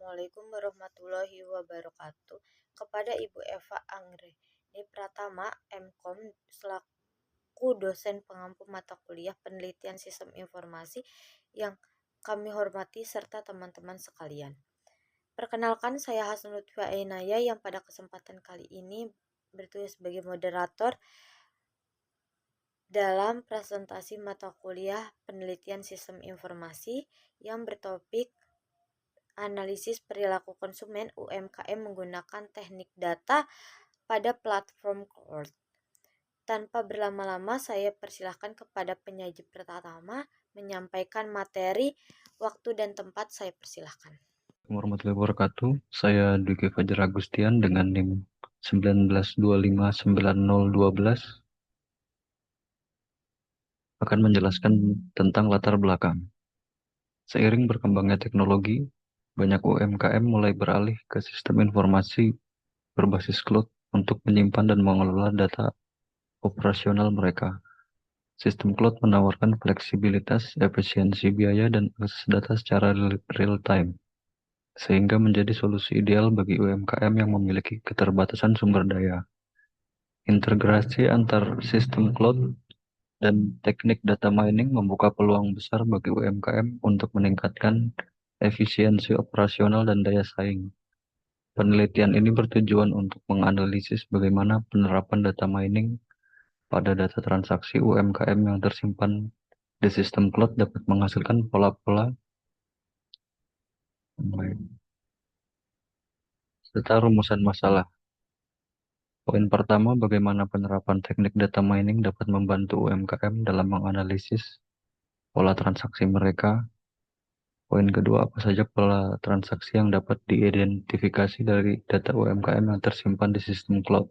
Assalamualaikum warahmatullahi wabarakatuh. Kepada Ibu Eva Anggreni Pratama, MKom, selaku dosen pengampu mata kuliah Penelitian Sistem Informasi yang kami hormati serta teman-teman sekalian. Perkenalkan, saya Hasan Lutfi Ainaya yang pada kesempatan kali ini bertugas sebagai moderator dalam presentasi mata kuliah Penelitian Sistem Informasi yang bertopik Analisis Perilaku Konsumen UMKM menggunakan teknik data pada platform cloud. Tanpa berlama-lama, saya persilahkan kepada penyaji pertama menyampaikan materi. Waktu dan tempat saya persilahkan. Warahmatullahi wabarakatuh. Saya Dwiki Fajar Agustian dengan NIM 19259012 akan menjelaskan tentang latar belakang. Seiring berkembangnya teknologi, banyak UMKM mulai beralih ke sistem informasi berbasis cloud untuk menyimpan dan mengelola data operasional mereka. Sistem cloud menawarkan fleksibilitas, efisiensi biaya, dan akses data secara real time, sehingga menjadi solusi ideal bagi UMKM yang memiliki keterbatasan sumber daya. Integrasi antar sistem cloud dan teknik data mining membuka peluang besar bagi UMKM untuk meningkatkan efisiensi operasional dan daya saing. Penelitian ini bertujuan untuk menganalisis bagaimana penerapan data mining pada data transaksi UMKM yang tersimpan di sistem cloud dapat menghasilkan pola-pola serta rumusan masalah. Poin pertama, bagaimana penerapan teknik data mining dapat membantu UMKM dalam menganalisis pola transaksi mereka. Poin kedua, apa saja pola transaksi yang dapat diidentifikasi dari data UMKM yang tersimpan di sistem cloud.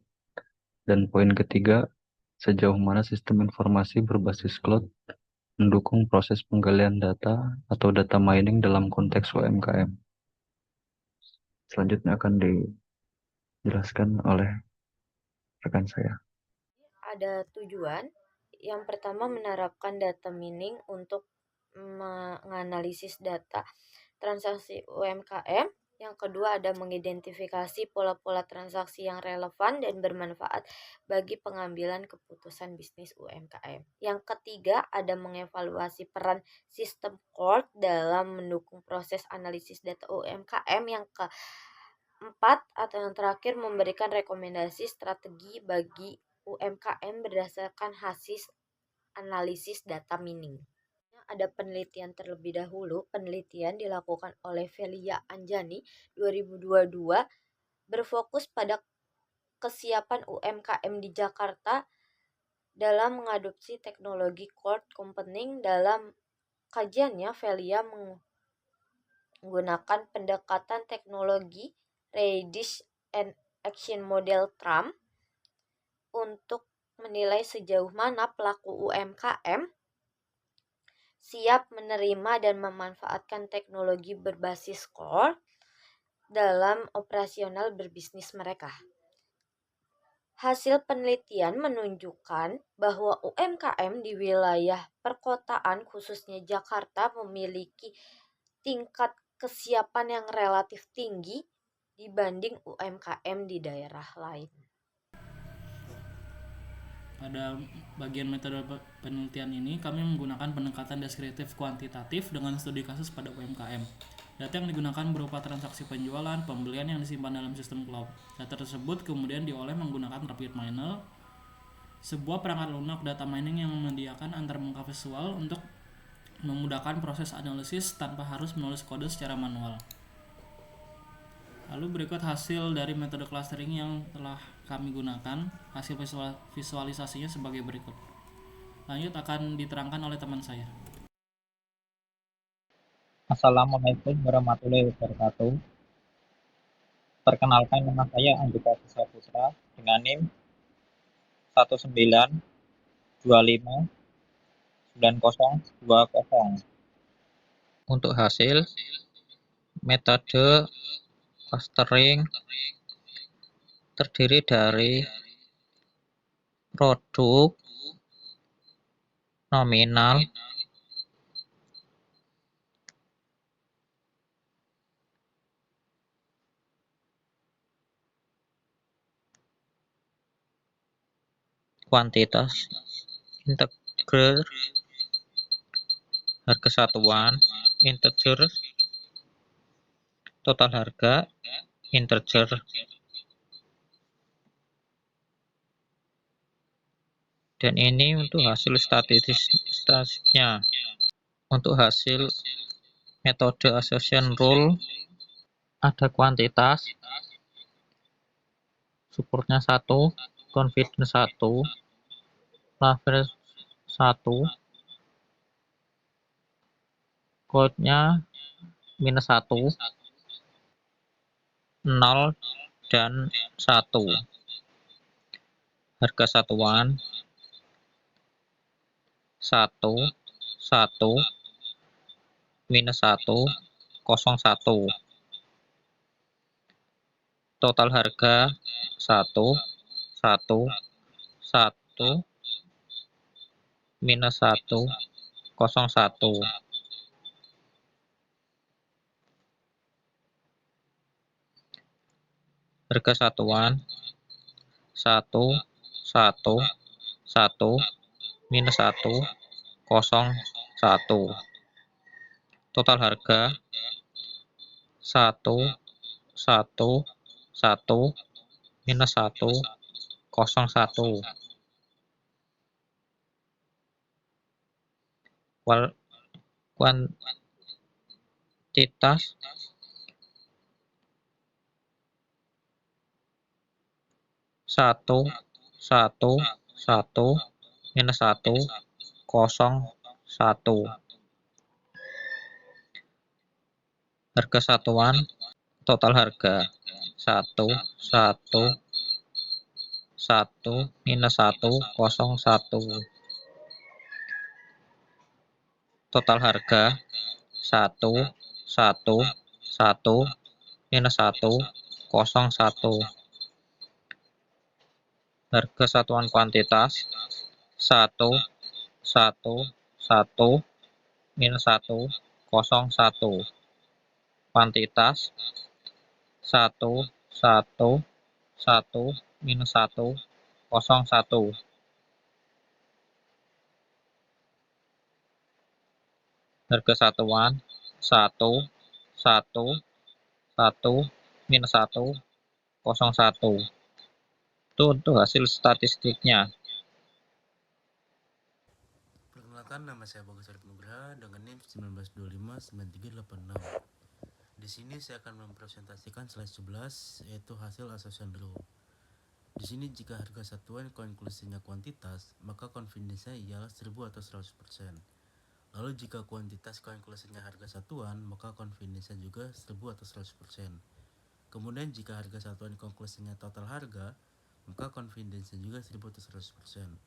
Dan poin ketiga, sejauh mana sistem informasi berbasis cloud mendukung proses penggalian data atau data mining dalam konteks UMKM. Selanjutnya akan dijelaskan oleh rekan saya. Ada tujuan. Yang pertama, menerapkan data mining untuk menganalisis data transaksi UMKM. Yang kedua, ada mengidentifikasi pola-pola transaksi yang relevan dan bermanfaat bagi pengambilan keputusan bisnis UMKM. Yang ketiga, ada mengevaluasi peran sistem cloud dalam mendukung proses analisis data UMKM. Yang keempat atau yang terakhir, memberikan rekomendasi strategi bagi UMKM berdasarkan hasil analisis data mining. Ada penelitian terlebih dahulu. Penelitian dilakukan oleh Velia Anjani 2022 berfokus pada kesiapan UMKM di Jakarta dalam mengadopsi teknologi cloud computing. Dalam kajiannya, Velia menggunakan pendekatan teknologi Reduce and Action Model Trump untuk menilai sejauh mana pelaku UMKM siap menerima dan memanfaatkan teknologi berbasis cloud dalam operasional berbisnis mereka. Hasil penelitian menunjukkan bahwa UMKM di wilayah perkotaan khususnya Jakarta memiliki tingkat kesiapan yang relatif tinggi dibanding UMKM di daerah lain. Pada bagian metode penelitian ini, kami menggunakan pendekatan deskriptif kuantitatif dengan studi kasus pada UMKM. Data yang digunakan berupa transaksi penjualan, pembelian yang disimpan dalam sistem cloud. Data tersebut kemudian diolah menggunakan RapidMiner, sebuah perangkat lunak data mining yang menyediakan antarmuka visual untuk memudahkan proses analisis tanpa harus menulis kode secara manual. Lalu berikut hasil dari metode clustering yang telah kami gunakan. Hasil visualisasinya sebagai berikut. Lanjut akan diterangkan oleh teman saya. Assalamualaikum warahmatullahi wabarakatuh. Perkenalkan, nama saya Andika Sisa Putra dengan NIM 192590020. Untuk hasil, metode clustering terdiri dari produk, nominal, kuantitas, integer, harga satuan, integer, total harga, integer. Dan ini untuk hasil statistiknya. Untuk hasil metode assertion rule ada kuantitas, supportnya 1, confidence 1, leverage 1, code-nya -1, 0, dan 1. Harga satuan 1, 1, -1, 01. Total harga 1, 1, 1, -1, 01. Harga satuan 1, 1, 1, -1, 01. Total harga 1, 1, 1, -1, 01. Kuantitas 1, 1, 1, -1, 01. Harga satuan total harga 1, 1, 1, -1, 01. Total harga 1, 1, 1, -1, 01. Harga satuan kuantitas 1, 1, 1, -1, 01. Kuantitas 1, 1, 1, -1, 01. Harga satuan 1, 1, 1, -1, 01. Itu untuk hasil statistiknya. Perkenalkan, nama saya Bagus Arif Nugraha dengan NIM 19259386. Di sini saya akan mempresentasikan slide 11 yaitu hasil assertion rule. Di sini jika harga satuan konklusinya kuantitas, maka confidence-nya ialah 1000 atau 100%. Lalu jika kuantitas konklusinya harga satuan, maka confidence-nya juga 1000 atau 100%. Kemudian jika harga satuan konklusinya total harga, maka confidence-nya juga 1000 atau 100%.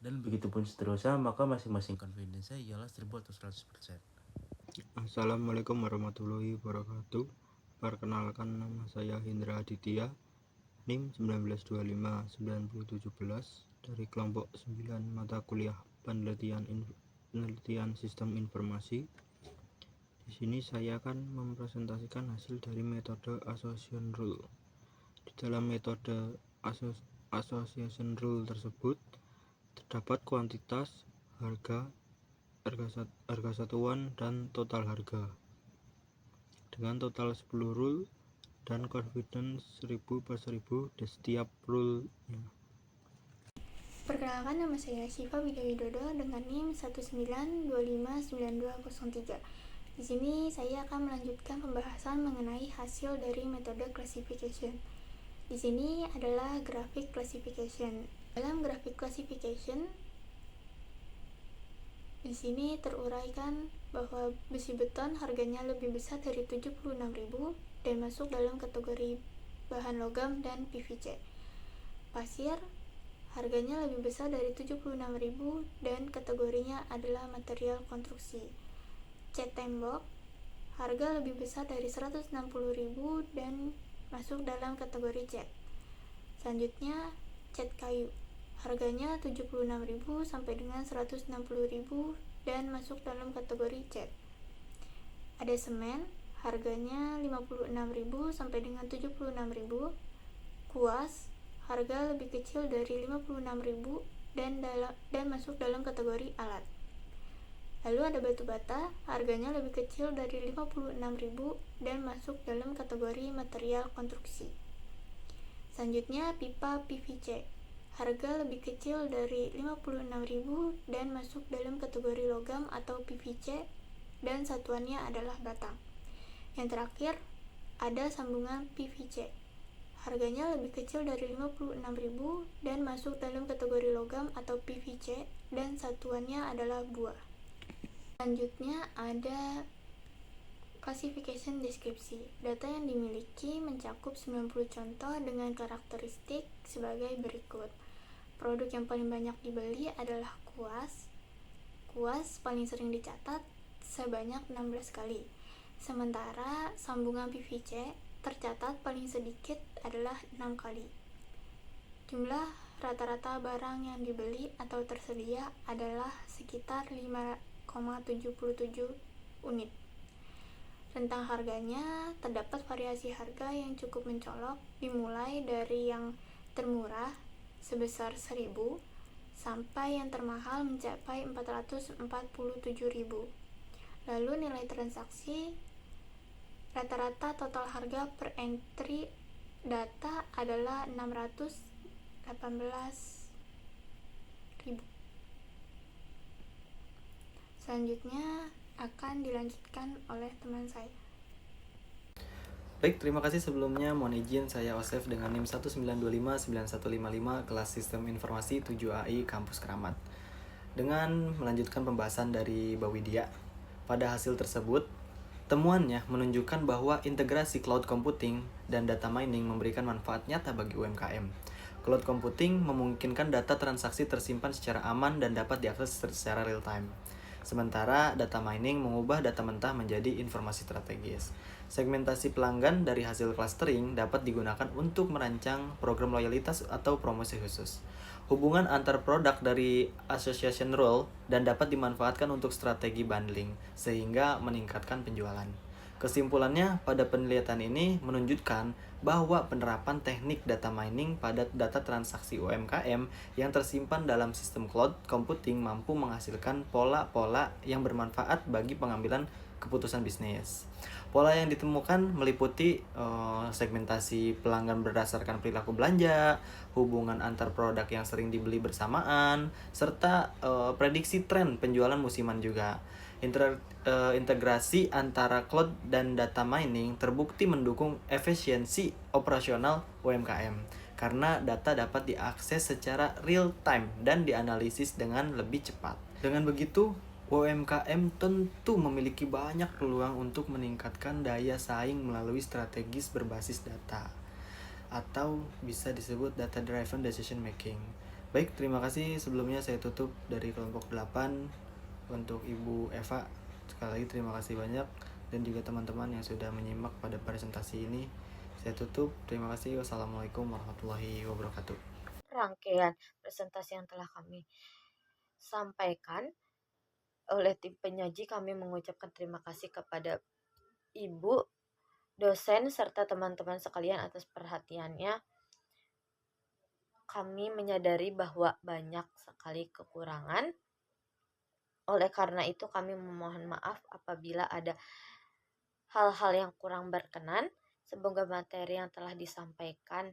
Dan begitupun seterusnya, maka masing-masing confidence-nya ialah 1000 atau 100%. Assalamualaikum warahmatullahi wabarakatuh. Perkenalkan, nama saya Hendra Aditya, NIM 19259017 dari kelompok 9 mata kuliah penelitian sistem informasi. Di sini saya akan mempresentasikan hasil dari metode association rule. Di dalam metode association rule tersebut terdapat kuantitas, harga satuan, dan total harga dengan total 10 rule dan confidence 1000/1000 di setiap rule-nya. Perkenalkan, nama saya Syifa Widodo dengan NIM 1925923. Di sini saya akan melanjutkan pembahasan mengenai hasil dari metode classification. Di sini adalah grafik classification. Dalam grafik classification, di sini teruraikan bahwa besi beton harganya lebih besar dari 76.000 dan masuk dalam kategori bahan logam dan PVC. Pasir harganya lebih besar dari 76.000 dan kategorinya adalah material konstruksi. Cat tembok harga lebih besar dari 160.000 dan masuk dalam kategori cat. Selanjutnya, cat kayu harganya 76.000 sampai dengan 160.000 dan masuk dalam kategori cat. Ada semen harganya 56.000 sampai dengan 76.000. Kuas harga lebih kecil dari 56.000 dan masuk dalam kategori alat. Lalu ada batu bata, harganya lebih kecil dari 56.000 dan masuk dalam kategori material konstruksi. Selanjutnya pipa PVC, harga lebih kecil dari 56.000 dan masuk dalam kategori logam atau PVC dan satuannya adalah batang. Yang terakhir ada sambungan PVC, harganya lebih kecil dari 56.000 dan masuk dalam kategori logam atau PVC dan satuannya adalah buah. Selanjutnya ada classification deskripsi. Data yang dimiliki mencakup 90 contoh dengan karakteristik sebagai berikut. Produk yang paling banyak dibeli adalah kuas. Kuas paling sering dicatat sebanyak 16 kali. Sementara sambungan PVC tercatat paling sedikit adalah 6 kali. Jumlah rata-rata barang yang dibeli atau tersedia adalah sekitar 5,77 unit. Rentang harganya terdapat variasi harga yang cukup mencolok, dimulai dari yang termurah sebesar 1.000 sampai yang termahal mencapai 447.000. Lalu nilai transaksi rata-rata total harga per entry data adalah 618.000. Selanjutnya akan dilanjutkan oleh teman saya. Baik, terima kasih sebelumnya. Mohon izin, saya Osef dengan NIM 1925955 kelas Sistem Informasi 7AI Kampus Keramat. Dengan melanjutkan pembahasan dari Mbak Widya, pada hasil tersebut, temuannya menunjukkan bahwa integrasi cloud computing dan data mining memberikan manfaat nyata bagi UMKM. Cloud computing memungkinkan data transaksi tersimpan secara aman dan dapat diakses secara real time. Sementara data mining mengubah data mentah menjadi informasi strategis. Segmentasi pelanggan dari hasil clustering dapat digunakan untuk merancang program loyalitas atau promosi khusus. Hubungan antar produk dari association role dan dapat dimanfaatkan untuk strategi bundling sehingga meningkatkan penjualan. Kesimpulannya, pada penelitian ini menunjukkan bahwa penerapan teknik data mining pada data transaksi UMKM yang tersimpan dalam sistem cloud computing mampu menghasilkan pola-pola yang bermanfaat bagi pengambilan keputusan bisnis. Pola yang ditemukan meliputi segmentasi pelanggan berdasarkan perilaku belanja, hubungan antar produk yang sering dibeli bersamaan, serta prediksi tren penjualan musiman juga. Integrasi antara cloud dan data mining terbukti mendukung efisiensi operasional UMKM karena data dapat diakses secara real time dan dianalisis dengan lebih cepat. Dengan begitu, UMKM tentu memiliki banyak peluang untuk meningkatkan daya saing melalui strategis berbasis data atau bisa disebut data driven decision making. Baik, terima kasih. Sebelumnya saya tutup dari kelompok 8 untuk Ibu Eva. Sekali lagi terima kasih banyak dan juga teman-teman yang sudah menyimak pada presentasi ini. Saya tutup. Terima kasih. Wassalamualaikum warahmatullahi wabarakatuh. Rangkaian presentasi yang telah kami sampaikan oleh tim penyaji, kami mengucapkan terima kasih kepada Ibu dosen serta teman-teman sekalian atas perhatiannya. Kami menyadari bahwa banyak sekali kekurangan. Oleh karena itu kami memohon maaf apabila ada hal-hal yang kurang berkenan. Semoga materi yang telah disampaikan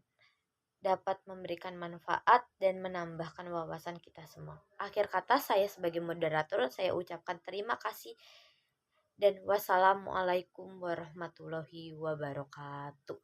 dapat memberikan manfaat dan menambahkan wawasan kita semua. Akhir kata, saya sebagai moderator, saya ucapkan terima kasih dan wassalamualaikum warahmatullahi wabarakatuh.